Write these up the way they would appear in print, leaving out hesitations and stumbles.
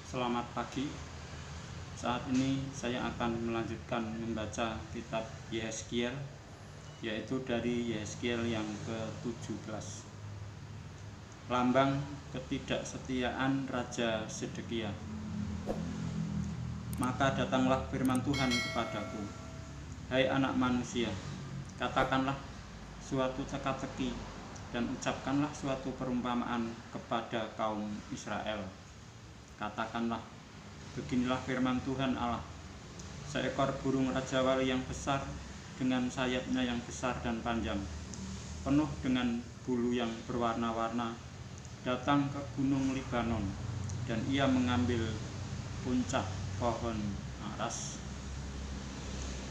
Selamat pagi. Saat ini saya akan melanjutkan membaca kitab Yehezkiel, yaitu dari Yehezkiel yang ke-17. Lambang ketidaksetiaan Raja Zedekia. Maka datanglah firman Tuhan kepadaku, hai anak manusia, katakanlah suatu teka-teki dan ucapkanlah suatu perumpamaan kepada kaum Israel. Katakanlah, beginilah firman Tuhan Allah, seekor burung rajawali yang besar dengan sayapnya yang besar dan panjang, penuh dengan bulu yang berwarna-warna, datang ke gunung Libanon, dan ia mengambil puncak pohon aras.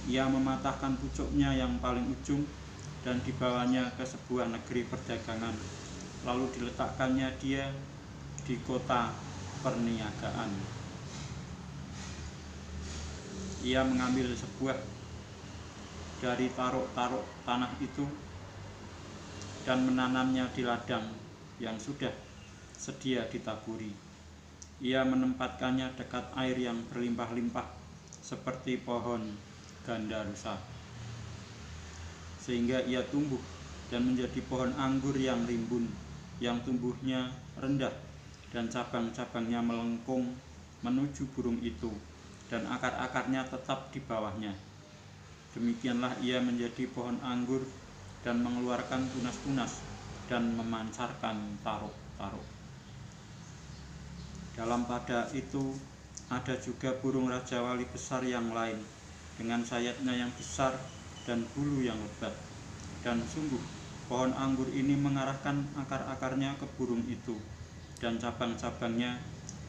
Ia mematahkan pucuknya yang paling ujung dan dibawanya ke sebuah negeri perdagangan, lalu diletakkannya dia di kota perniagaan. Ia mengambil sebuah dari taruk-taruk tanah itu dan menanamnya di ladang yang sudah sedia ditaburi. Ia menempatkannya dekat air yang berlimpah-limpah seperti pohon gandarusa, sehingga ia tumbuh dan menjadi pohon anggur yang rimbun, yang tumbuhnya rendah dan cabang-cabangnya melengkung menuju burung itu, dan akar-akarnya tetap di bawahnya. Demikianlah ia menjadi pohon anggur dan mengeluarkan tunas-tunas dan memancarkan taruk-taruk. Dalam pada itu ada juga burung rajawali besar yang lain, dengan sayapnya yang besar dan bulu yang lebat. Dan sungguh pohon anggur ini mengarahkan akar-akarnya ke burung itu, dan cabang-cabangnya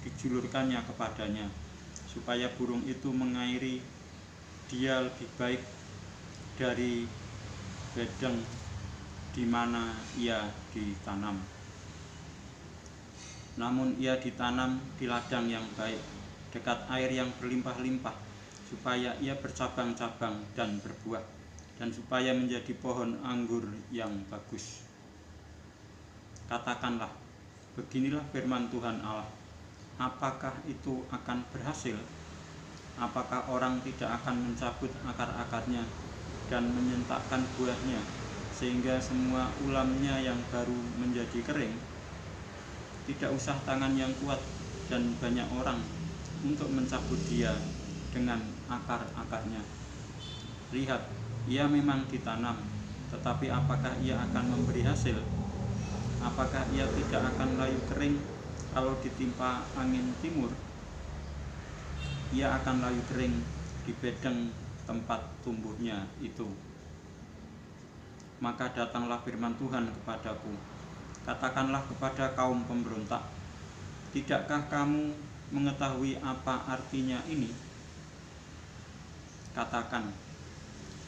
dijulurkannya kepadanya, supaya burung itu mengairi dia lebih baik dari ladang di mana ia ditanam. Namun ia ditanam di ladang yang baik, dekat air yang berlimpah-limpah, supaya ia bercabang-cabang dan berbuah, dan supaya menjadi pohon anggur yang bagus. Katakanlah, beginilah firman Tuhan Allah, apakah itu akan berhasil? Apakah orang tidak akan mencabut akar-akarnya dan menyentakkan buahnya, sehingga semua ulamnya yang baru menjadi kering? Tidak usah tangan yang kuat dan banyak orang untuk mencabut dia dengan akar-akarnya. Lihat, ia memang ditanam, tetapi apakah ia akan memberi hasil? Apakah ia tidak akan layu kering kalau ditimpa angin timur? Ia akan layu kering di bedeng tempat tumbuhnya itu. Maka datanglah firman Tuhan kepadaku, katakanlah kepada kaum pemberontak, tidakkah kamu mengetahui apa artinya ini? Katakan,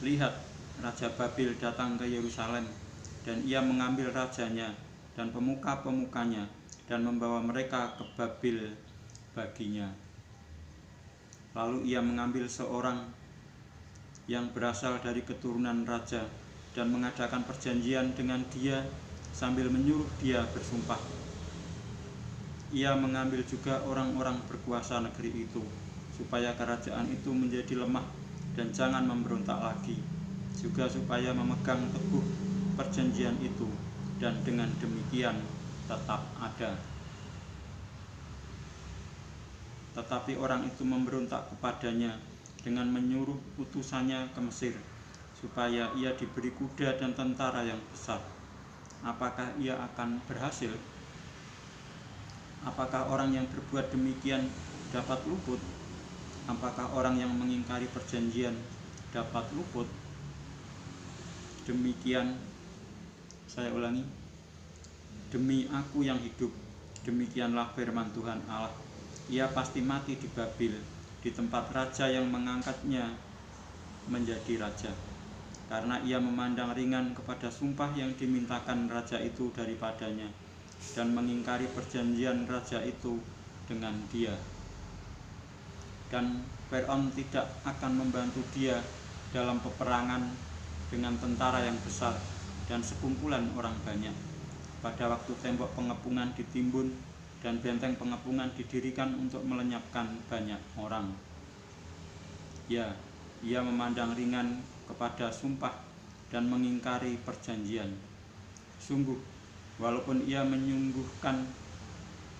lihat, Raja Babil datang ke Yerusalem, dan ia mengambil rajanya dan pemuka-pemukanya dan membawa mereka ke Babil baginya. Lalu ia mengambil seorang yang berasal dari keturunan raja dan mengadakan perjanjian dengan dia sambil menyuruh dia bersumpah. Ia mengambil juga orang-orang berkuasa negeri itu, supaya kerajaan itu menjadi lemah dan jangan memberontak lagi, juga supaya memegang teguh perjanjian itu, dan dengan demikian tetap ada. Tetapi orang itu memberontak kepadanya dengan menyuruh utusannya ke Mesir, supaya ia diberi kuda dan tentara yang besar. Apakah ia akan berhasil? Apakah orang yang berbuat demikian dapat luput? Apakah orang yang mengingkari perjanjian dapat luput? Demikian, saya ulangi, demi aku yang hidup, demikianlah firman Tuhan Allah, ia pasti mati di Babil, di tempat raja yang mengangkatnya menjadi raja, karena ia memandang ringan kepada sumpah yang dimintakan raja itu daripadanya, dan mengingkari perjanjian raja itu dengan dia. Dan Firaun tidak akan membantu dia dalam peperangan dengan tentara yang besar dan sekumpulan orang banyak. Pada waktu tembok pengepungan ditimbun dan benteng pengepungan didirikan untuk melenyapkan banyak orang. Ya, ia memandang ringan kepada sumpah dan mengingkari perjanjian. Sungguh, walaupun ia menyungguhkan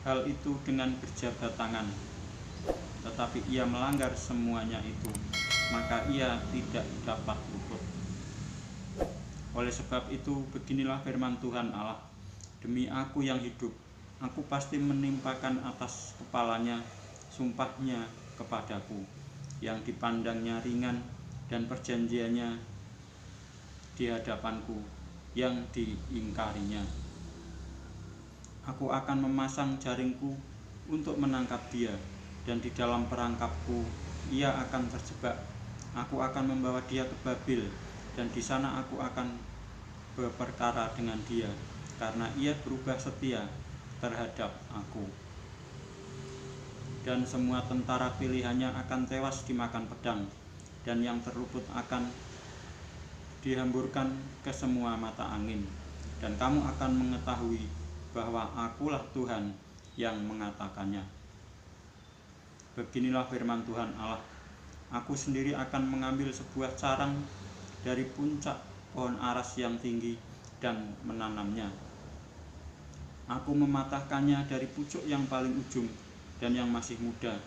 hal itu dengan berjabat tangan, tetapi ia melanggar semuanya itu, maka ia tidak dapat luput. Oleh sebab itu, beginilah firman Tuhan Allah, demi Aku yang hidup, Aku pasti menimpakan atas kepalanya sumpahnya kepadaku, yang dipandangnya ringan, dan perjanjiannya di hadapanku, yang diingkarinya. Aku akan memasang jaringku untuk menangkap dia, dan di dalam perangkapku ia akan terjebak. Aku akan membawa dia ke Babil, dan di sana aku akan berperkara dengan dia, karena ia berubah setia terhadap Aku. Dan semua tentara pilihannya akan tewas dimakan pedang, dan yang terluput akan dihamburkan ke semua mata angin. Dan kamu akan mengetahui bahwa Akulah Tuhan yang mengatakannya. Beginilah firman Tuhan Allah, Aku sendiri akan mengambil sebuah carang dari puncak pohon aras yang tinggi dan menanamnya. Aku mematahkannya dari pucuk yang paling ujung dan yang masih muda,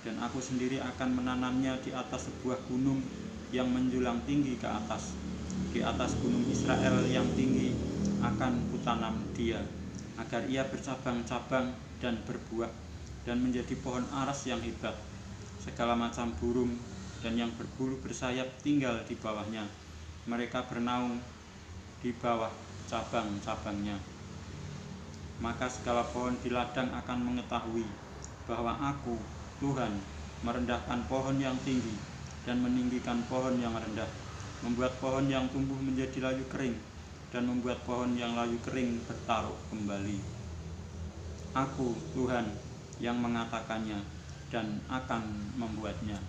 dan Aku sendiri akan menanamnya di atas sebuah gunung yang menjulang tinggi ke atas. Di atas gunung Israel yang tinggi akan kutanam dia, agar ia bercabang-cabang dan berbuah, dan menjadi pohon aras yang hebat. Segala macam burung dan yang berbulu bersayap tinggal di bawahnya. Mereka bernaung di bawah cabang-cabangnya. Maka segala pohon di ladang akan mengetahui bahwa Aku, Tuhan, merendahkan pohon yang tinggi dan meninggikan pohon yang rendah, membuat pohon yang tumbuh menjadi layu kering, dan membuat pohon yang layu kering bertaruh kembali. Aku, Tuhan, yang mengatakannya dan akan membuatnya.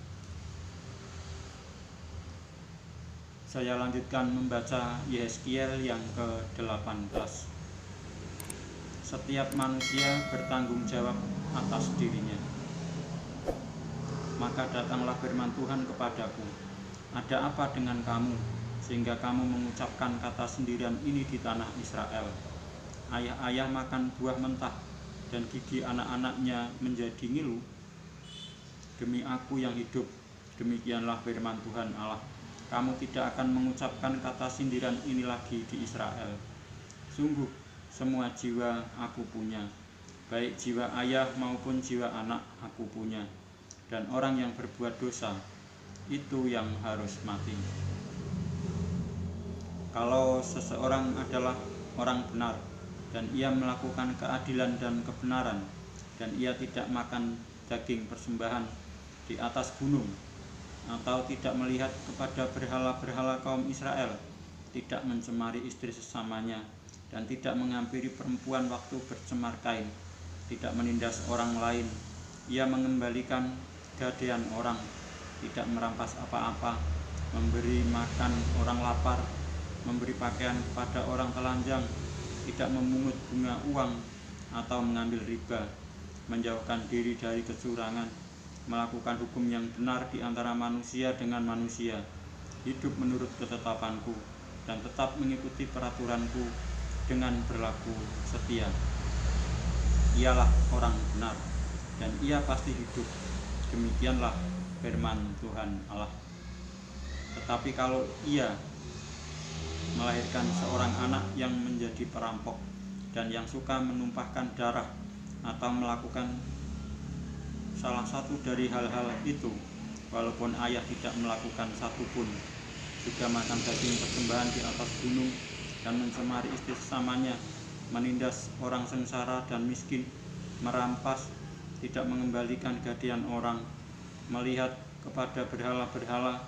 Saya lanjutkan membaca Yehezkiel yang ke-18. Setiap manusia bertanggung jawab atas dirinya. Maka datanglah firman Tuhan kepadaku, ada apa dengan kamu, sehingga kamu mengucapkan kata sendirian ini di tanah Israel? Ayah-ayah makan buah mentah, dan gigi anak-anaknya menjadi ngilu. Demi Aku yang hidup, demikianlah firman Tuhan Allah, kamu tidak akan mengucapkan kata sindiran ini lagi di Israel. Sungguh, semua jiwa Aku punya, baik jiwa ayah maupun jiwa anak Aku punya, dan orang yang berbuat dosa, itu yang harus mati. Kalau seseorang adalah orang benar, dan ia melakukan keadilan dan kebenaran, dan ia tidak makan daging persembahan di atas gunung, atau tidak melihat kepada berhala-berhala kaum Israel, tidak mencemari istri sesamanya, dan tidak menghampiri perempuan waktu bercemar kain, tidak menindas orang lain, ia mengembalikan gadaian orang, tidak merampas apa-apa, memberi makan orang lapar, memberi pakaian kepada orang telanjang, tidak memungut bunga uang atau mengambil riba, menjauhkan diri dari kecurangan, melakukan hukum yang benar di antara manusia dengan manusia, hidup menurut ketetapanku, dan tetap mengikuti peraturanku dengan berlaku setia. Ialah orang benar, dan ia pasti hidup. Demikianlah firman Tuhan Allah. Tetapi kalau ia melahirkan seorang anak yang menjadi perampok, dan yang suka menumpahkan darah, atau melakukan salah satu dari hal-hal itu, walaupun ayah tidak melakukan satupun, juga makan daging persembahan di atas gunung, dan mencemari istri sesamanya, menindas orang sengsara dan miskin, merampas, tidak mengembalikan gadaian orang, melihat kepada berhala-berhala,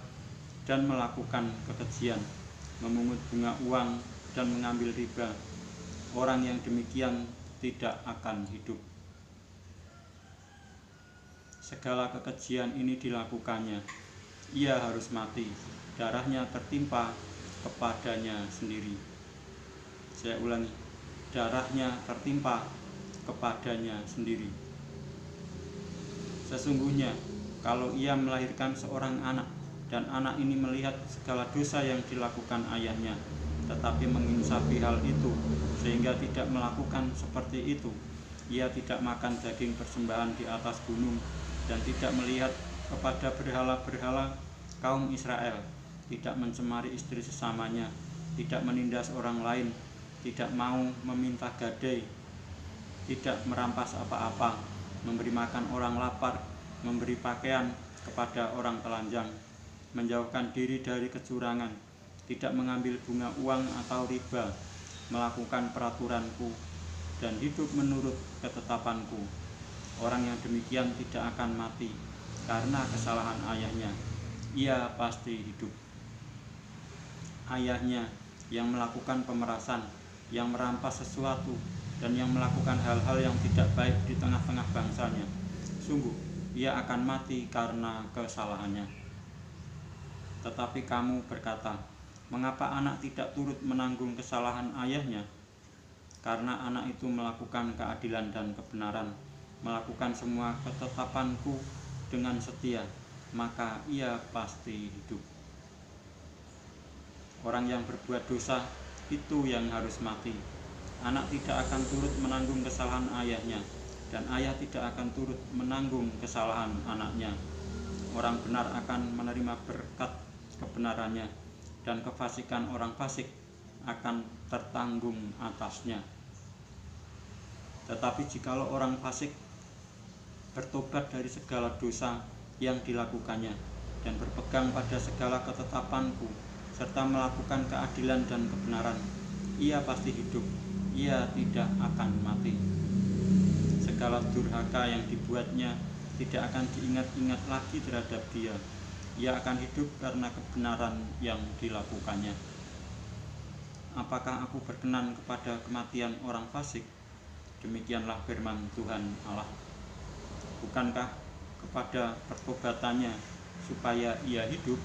dan melakukan kekejian, memungut bunga uang, dan mengambil riba, orang yang demikian tidak akan hidup. Segala kekejian ini dilakukannya, ia harus mati, darahnya tertimpa kepadanya sendiri. Saya ulangi, darahnya tertimpa kepadanya sendiri. Sesungguhnya kalau ia melahirkan seorang anak, dan anak ini melihat segala dosa yang dilakukan ayahnya, tetapi menginsafi hal itu sehingga tidak melakukan seperti itu, ia tidak makan daging persembahan di atas gunung, dan tidak melihat kepada berhala-berhala kaum Israel, tidak mencemari istri sesamanya, tidak menindas orang lain, tidak mau meminta gadai, tidak merampas apa-apa, memberi makan orang lapar, memberi pakaian kepada orang telanjang, menjauhkan diri dari kecurangan, tidak mengambil bunga uang atau riba, melakukan peraturanku, dan hidup menurut ketetapanku. Orang yang demikian tidak akan mati karena kesalahan ayahnya, ia pasti hidup. Ayahnya yang melakukan pemerasan, yang merampas sesuatu, dan yang melakukan hal-hal yang tidak baik di tengah-tengah bangsanya, sungguh ia akan mati karena kesalahannya. Tetapi kamu berkata, mengapa anak tidak turut menanggung kesalahan ayahnya? Karena anak itu melakukan keadilan dan kebenaran, melakukan semua ketetapanku dengan setia, maka ia pasti hidup. Orang yang berbuat dosa itu yang harus mati. Anak tidak akan turut menanggung kesalahan ayahnya, dan ayah tidak akan turut menanggung kesalahan anaknya. Orang benar akan menerima berkat kebenarannya, dan kefasikan orang fasik akan tertanggung atasnya. Tetapi jikalau orang fasik bertobat dari segala dosa yang dilakukannya, dan berpegang pada segala ketetapanku, serta melakukan keadilan dan kebenaran, ia pasti hidup, ia tidak akan mati. Segala durhaka yang dibuatnya tidak akan diingat-ingat lagi terhadap dia. Ia akan hidup karena kebenaran yang dilakukannya. Apakah aku berkenan kepada kematian orang fasik? Demikianlah firman Tuhan Allah. Bukankah kepada pertobatannya supaya ia hidup?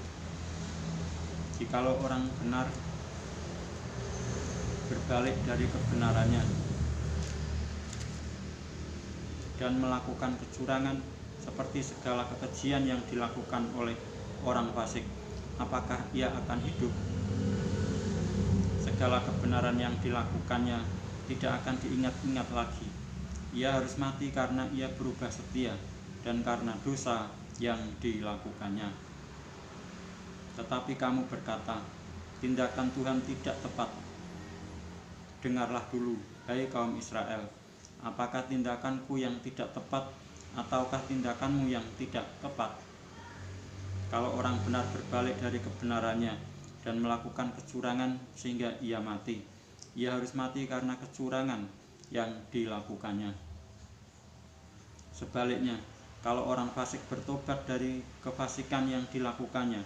Jikalau orang benar berbalik dari kebenarannya dan melakukan kecurangan seperti segala kekejian yang dilakukan oleh orang fasik, apakah ia akan hidup? Segala kebenaran yang dilakukannya tidak akan diingat-ingat lagi. Ia harus mati karena ia berubah setia, dan karena dosa yang dilakukannya. Tetapi kamu berkata, tindakan Tuhan tidak tepat. Dengarlah dulu, hai kaum Israel, apakah tindakanku yang tidak tepat, ataukah tindakanmu yang tidak tepat? Kalau orang benar berbalik dari kebenarannya dan melakukan kecurangan sehingga ia mati, ia harus mati karena kecurangan yang dilakukannya. Sebaliknya, kalau orang fasik bertobat dari kefasikan yang dilakukannya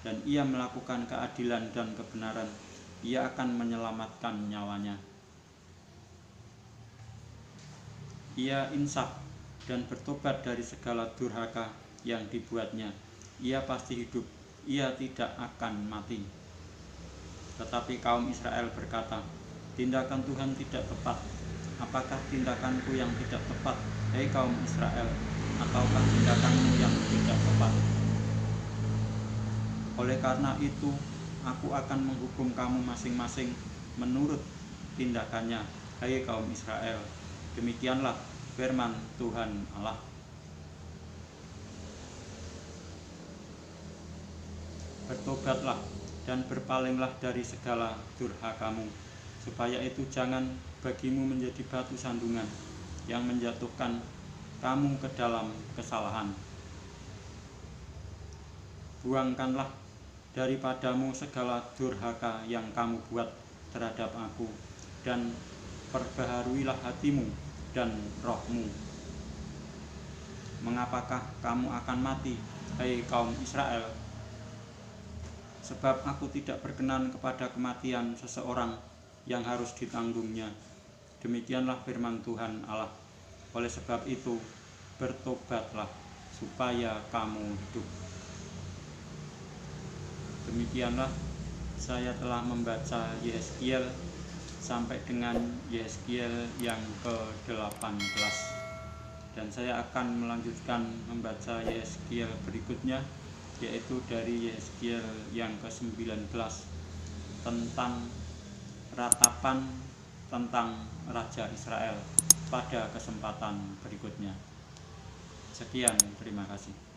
dan ia melakukan keadilan dan kebenaran, ia akan menyelamatkan nyawanya. Ia insaf dan bertobat dari segala durhaka yang dibuatnya, ia pasti hidup, ia tidak akan mati. Tetapi kaum Israel berkata, tindakan Tuhan tidak tepat. Apakah tindakanku yang tidak tepat, hai kaum Israel, ataukah tindakanmu yang tidak tepat? Oleh karena itu, aku akan menghukum kamu masing-masing menurut tindakannya, hai kaum Israel. Demikianlah firman Tuhan Allah. Bertobatlah dan berpalinglah dari segala durhakamu, supaya itu jangan bagimu menjadi batu sandungan yang menjatuhkan kamu ke dalam kesalahan. Buangkanlah daripadamu segala durhaka yang kamu buat terhadap aku, dan perbaharuilah hatimu dan rohmu. Mengapakah kamu akan mati, hai kaum Israel? Sebab aku tidak berkenan kepada kematian seseorang yang harus ditanggungnya. Demikianlah firman Tuhan Allah. Oleh sebab itu, bertobatlah supaya kamu hidup. Demikianlah saya telah membaca Yeskiel sampai dengan Yehezkiel yang ke-18. Dan saya akan melanjutkan membaca Yehezkiel berikutnya, yaitu dari Yehezkiel yang ke-19 tentang ratapan tentang Raja Israel pada kesempatan berikutnya. Sekian, terima kasih.